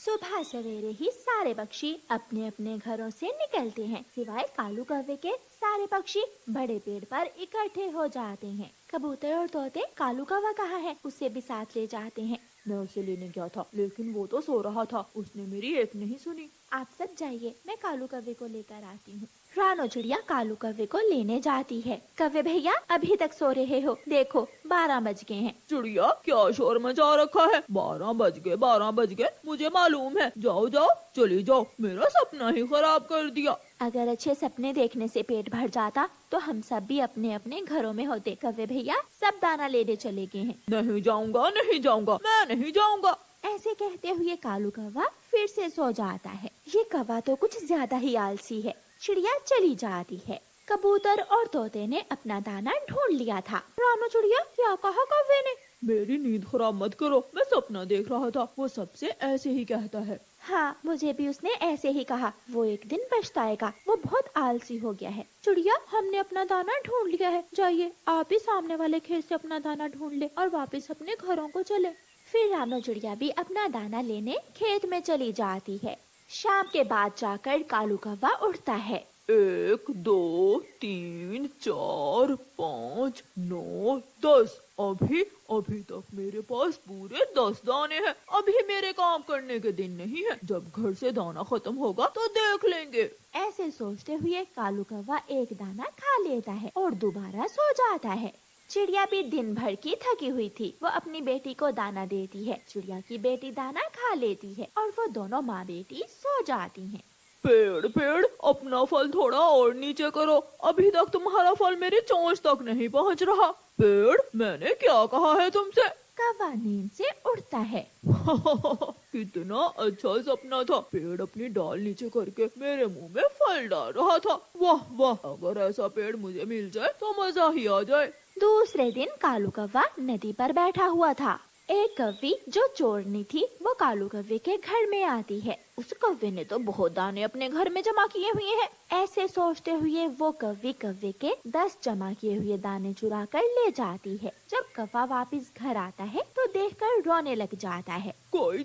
सुबह सवेरे ही सारे पक्षी अपने अपने घरों से निकलते हैं, सिवाय कालू कौवे के। सारे पक्षी बड़े पेड़ पर इकट्ठे हो जाते हैं। कबूतर और तोते कालू कौवा कहाँ है, उसे भी साथ ले जाते हैं। मैं उसे लेने गया था, लेकिन वो तो सो रहा था, उसने मेरी एक नहीं सुनी। आप सब जाइए, मैं कालू कौवे को लेकर आती हूँ। रानो चिड़िया कालू कौवे को लेने जाती है। कौवे भैया अभी तक सो रहे हो, देखो 12 बज गए हैं। चिड़िया क्या शोर मचा रखा है, 12 बज गए, 12 बज गए, मुझे मालूम है। जाओ जाओ, चली जाओ, मेरा सपना ही खराब कर दिया। अगर अच्छे सपने देखने से पेट भर जाता तो हम सब भी अपने अपने घरों में होते। कौवे भैया सब दाना लेने चले गए हैं। नहीं जाऊंगा, नहीं जाऊंगा, मैं नहीं जाऊंगा। ऐसे कहते हुए कालू कौवा फिर से सो जाता है। ये कौवा तो कुछ ज्यादा ही आलसी है। चिड़िया चली जाती है। कबूतर और तोते ने अपना दाना ढूंढ लिया था। रानो चिड़िया क्या कहा कौवे ने? मेरी नींद खराब मत करो, मैं सपना देख रहा था, वो सबसे ऐसे ही कहता है। हाँ, मुझे भी उसने ऐसे ही कहा। वो एक दिन पछताएगा, वो बहुत आलसी हो गया है। चिड़िया हमने अपना दाना ढूंढ लिया है, जाइए आप भी सामने वाले खेत से अपना दाना ढूंढ ले और वापस अपने घरों को चले। फिर रानो चिड़िया भी अपना दाना लेने खेत में चली जाती है। शाम के बाद जाकर कालू कौवा उठता है। 1 2 3 4 5 9 10। अभी तक मेरे पास पूरे 10 दाने हैं। अभी मेरे काम करने के दिन नहीं है, जब घर से दाना खत्म होगा तो देख लेंगे। ऐसे सोचते हुए कालू कौवा एक दाना खा लेता है और दोबारा सो जाता है। चिड़िया भी दिन भर की थकी हुई थी। वो अपनी बेटी को दाना देती है। चिड़िया की बेटी दाना खा लेती है और वो दोनों माँ बेटी सो जाती हैं। पेड़ पेड़, अपना फल थोड़ा और नीचे करो, अभी तक तुम्हारा फल मेरी चोंच तक नहीं पहुंच रहा। पेड़, मैंने क्या कहा है तुमसे? कौवा नींद से उठता है। कितना अच्छा सपना था। पेड़ अपनी डाल नीचे करके मेरे मुंह में फल डाल रहा था। वाह वाह, अगर ऐसा पेड़ मुझे मिल जाए तो मजा ही आ जाए। दूसरे दिन कालू कौवा नदी पर बैठा हुआ था। एक कौवी जो चोरनी थी वो कालू कौवे के घर में आती है। उस कौवे ने तो बहुत दाने अपने घर में जमा किए हुए हैं। ऐसे सोचते हुए वो कौवे के 10 जमा किए हुए दाने चुरा कर ले जाती है। जब कौवा वापस घर आता है तो देखकर रोने लग जाता है। कोई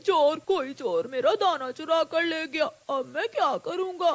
चोर मेरा दाना चुरा कर ले गया, अब मैं क्या करूँगा?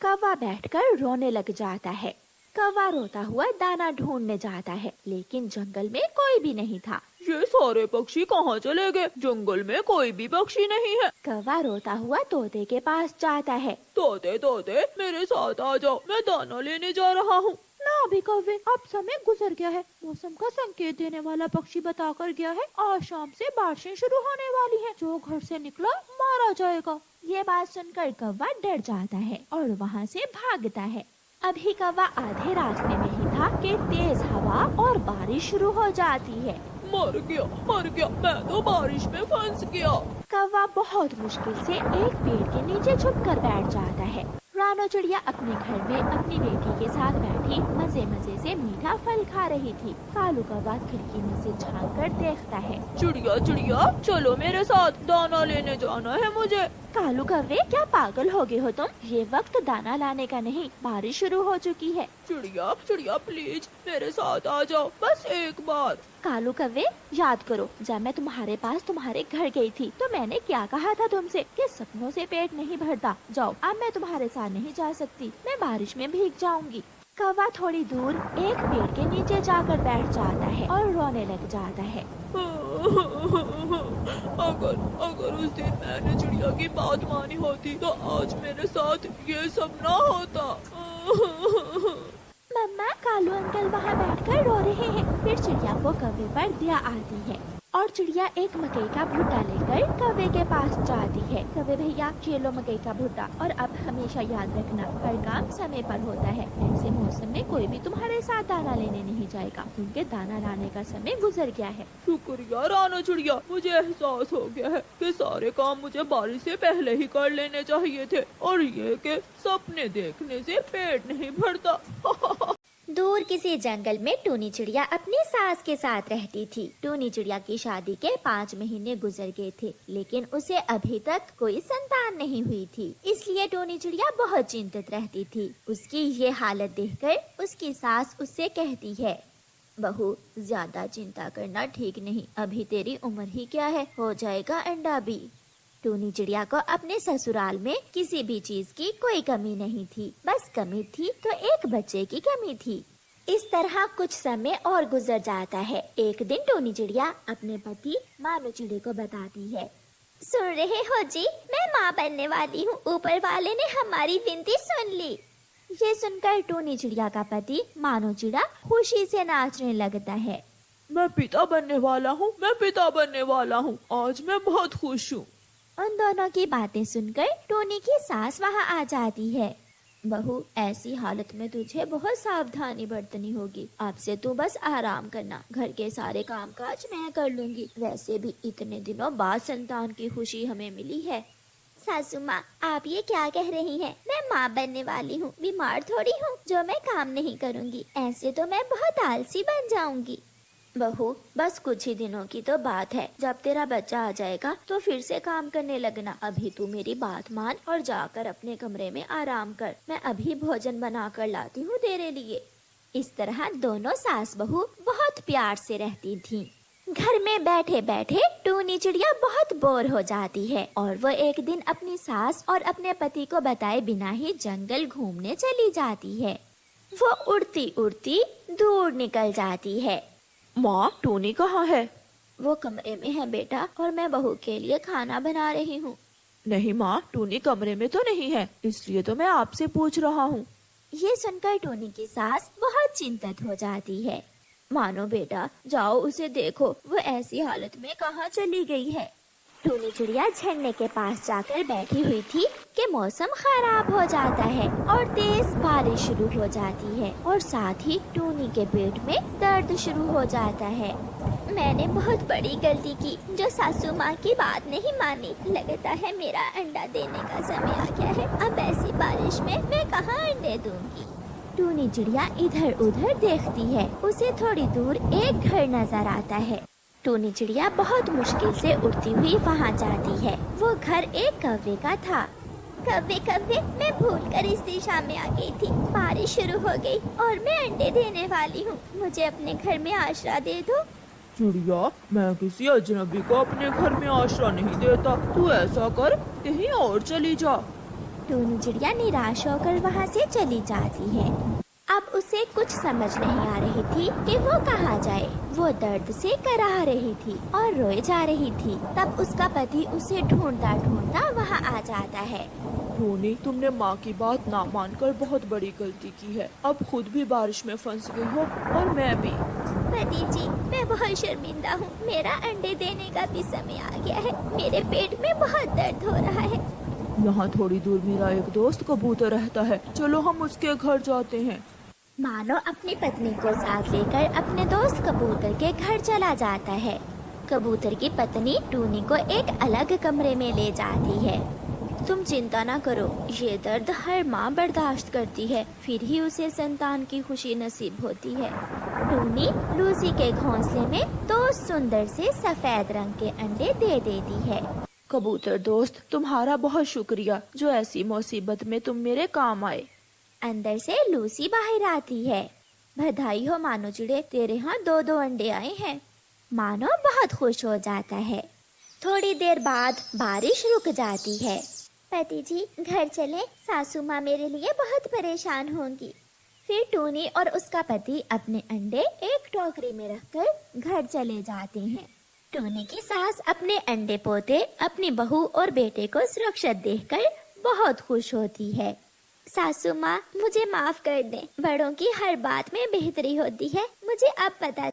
कौवा बैठकर रोने लग जाता है। कौवा रोता हुआ दाना ढूंढने जाता है, लेकिन जंगल में कोई भी नहीं था। ये सारे पक्षी कहाँ चले गए? जंगल में कोई भी पक्षी नहीं है। कौवा रोता हुआ तोते के पास जाता है। तोते तोते, मेरे साथ आ जाओ, मैं दाना लेने जा रहा हूँ। ना अभी कौवे, अब समय गुजर गया है। मौसम का संकेत देने वाला पक्षी बताकर गया है, आज शाम से बारिशें शुरू होने वाली हैं। जो घर से निकला मारा जाएगा। ये बात सुनकर कौवा डर जाता है और वहाँ से भागता है। अभी कौवा आधे रास्ते में ही था कि तेज हवा और बारिश शुरू हो जाती है। मर गया, मैं तो बारिश में फंस गया। कौवा बहुत मुश्किल से एक पेड़ के नीचे छुपकर बैठ जाता है। रानो चिड़िया अपने घर में अपनी बेटी के साथ बैठी मजे मजे से मीठा फल खा रही थी। कालू कौवा खिड़की में से झांक कर देखता है। चिड़िया, चलो मेरे साथ, दाना लेने जाना है मुझे। कालू कौवे क्या पागल हो गए हो तुम? ये वक्त दाना लाने का नहीं, बारिश शुरू हो चुकी है। चिड़िया प्लीज मेरे साथ आ जाओ, बस एक बार। कालू कौवे याद करो, जब मैं तुम्हारे पास तुम्हारे घर गई थी तो मैंने क्या कहा था तुमसे कि सपनों से पेट नहीं भरता। जाओ, अब मैं तुम्हारे साथ नहीं जा सकती, मैं बारिश में भीग जाऊंगी। कौवा थोड़ी दूर एक पेड़ के नीचे जाकर बैठ जाता है और रोने लग जाता है। अगर उस दिन मैंने चिड़िया की बात मानी होती तो आज मेरे साथ ये सब ना होता। मम्मा, कालू अंकल वहाँ बैठकर रो रहे हैं। फिर चिड़िया को कौवे पर दया आती है और चिड़िया एक मकई का भुट्टा लेकर कौवे के पास जाती है। कौवे भैया, ये लो मकई का भुट्टा, और अब हमेशा याद रखना, हर काम समय पर होता है। ऐसे मौसम में कोई भी तुम्हारे साथ दाना लेने नहीं जाएगा, क्योंकि दाना लाने का समय गुजर गया है। शुक्रिया रानो चिड़िया, मुझे एहसास हो गया है कि सारे काम मुझे बारिश से पहले ही कर लेने चाहिए थे, और ये कि सपने देखने से पेट नहीं भरता। दूर किसी जंगल में टूनी चिड़िया अपनी सास के साथ रहती थी। टूनी चिड़िया की शादी के 5 महीने गुजर गए थे, लेकिन उसे अभी तक कोई संतान नहीं हुई थी। इसलिए टूनी चिड़िया बहुत चिंतित रहती थी। उसकी ये हालत देखकर उसकी सास उससे कहती है, बहू, ज्यादा चिंता करना ठीक नहीं। अभी तेरी उम्र ही क्या है, हो जाएगा अंडा भी। टूनी चिड़िया को अपने ससुराल में किसी भी चीज की कोई कमी नहीं थी, बस कमी थी तो एक बच्चे की कमी थी। इस तरह कुछ समय और गुजर जाता है। एक दिन टूनी चिड़िया अपने पति मानो चिड़े को बताती है, सुन रहे हो जी, मैं माँ बनने वाली हूँ। ऊपर वाले ने हमारी विनती सुन ली। ये सुनकर टूनी चिड़िया का पति मानो चिड़ा खुशी से नाचने लगता है। मैं पिता बनने वाला हूँ, मैं पिता बनने वाला हूँ, आज मैं बहुत खुश हूँ। उन दोनों की बातें सुनकर टूनी की सास वहाँ आ जाती है। बहू, ऐसी हालत में तुझे बहुत सावधानी बरतनी होगी। अब से तू बस आराम करना, घर के सारे कामकाज मैं कर लूंगी। वैसे भी इतने दिनों बाद संतान की खुशी हमें मिली है। सासू माँ, आप ये क्या कह रही हैं? मैं माँ बनने वाली हूँ, बीमार थोड़ी हूँ जो मैं काम नहीं करूँगी। ऐसे तो मैं बहुत आलसी बन जाऊंगी। बहू, बस कुछ ही दिनों की तो बात है। जब तेरा बच्चा आ जाएगा तो फिर से काम करने लगना। अभी तू मेरी बात मान और जाकर अपने कमरे में आराम कर। मैं अभी भोजन बना कर लाती हूँ तेरे लिए। इस तरह दोनों सास बहू बहुत प्यार से रहती थीं। घर में बैठे बैठे टूनी चिड़िया बहुत बोर हो जाती है और वो एक दिन अपनी सास और अपने पति को बताए बिना ही जंगल घूमने चली जाती है। वो उड़ती उड़ती दूर निकल जाती है। माँ, टूनी कहाँ है? वो कमरे में है बेटा, और मैं बहू के लिए खाना बना रही हूँ। नहीं माँ, टूनी कमरे में तो नहीं है, इसलिए तो मैं आपसे पूछ रहा हूँ। ये सुनकर टूनी की सास बहुत चिंतित हो जाती है। मानो बेटा, जाओ उसे देखो, वो ऐसी हालत में कहाँ चली गई है। टूनी चिड़िया झरने के पास जाकर बैठी हुई थी कि मौसम खराब हो जाता है और तेज बारिश शुरू हो जाती है और साथ ही टूनी के पेट में दर्द शुरू हो जाता है। मैंने बहुत बड़ी गलती की जो सासू माँ की बात नहीं मानी। लगता है मेरा अंडा देने का समय आ गया है। अब ऐसी बारिश में मैं कहाँ अंडे दूंगी। टूनी चिड़िया इधर उधर देखती है। उसे थोड़ी दूर एक घर नजर आता है। टूनी चिड़िया बहुत मुश्किल से उड़ती हुई वहाँ जाती है। वो घर एक कौवे का था। कौवे कौवे, मैं भूलकर इस दिशा में आ गई थी। बारिश शुरू हो गई और मैं अंडे देने वाली हूँ। मुझे अपने घर में आश्रय दे दो। चिड़िया, मैं किसी अजनबी को अपने घर में आश्रय नहीं देता। तू ऐसा कर, कहीं और चली जा। टूनी चिड़िया निराश होकर वहाँ से चली जाती है। अब उसे कुछ समझ नहीं आ रही थी कि वो कहाँ जाए। वो दर्द से कराह रही थी और रोए जा रही थी। तब उसका पति उसे ढूंढता ढूंढता वहाँ आ जाता है। टूनी, तुमने माँ की बात ना मानकर बहुत बड़ी गलती की है। अब खुद भी बारिश में फंस गई हो और मैं भी। पति जी, मैं बहुत शर्मिंदा हूँ। मेरा अंडे देने का भी समय आ गया है। मेरे पेट में बहुत दर्द हो रहा है। यहाँ थोड़ी दूर मेरा एक दोस्त कबूतर रहता है, चलो हम उसके घर जाते हैं। मानो अपनी पत्नी को साथ लेकर अपने दोस्त कबूतर के घर चला जाता है। कबूतर की पत्नी टूनी को एक अलग कमरे में ले जाती है। तुम चिंता ना करो, ये दर्द हर माँ बर्दाश्त करती है, फिर ही उसे संतान की खुशी नसीब होती है। टूनी लूसी के घोंसले में 2 सुंदर से सफेद रंग के अंडे दे देती है। कबूतर दोस्त, तुम्हारा बहुत शुक्रिया जो ऐसी मुसीबत में तुम मेरे काम आए। अंदर से लूसी बाहर आती है। बधाई हो मानो चिड़े, तेरे यहाँ 2-2 अंडे आए हैं। मानो बहुत खुश हो जाता है। थोड़ी देर बाद बारिश रुक जाती है। पति जी, घर चले, सासू माँ मेरे लिए बहुत परेशान होंगी। फिर टूनी और उसका पति अपने अंडे एक टोकरी में रखकर घर चले जाते हैं। टूनी की सास अपने अंडे पोते अपनी बहू और बेटे को सुरक्षित देखकर बहुत खुश होती है। सासू माँ, मुझे माफ कर दें। बड़ों की हर बात में बेहतरी होती है। मुझे अब पता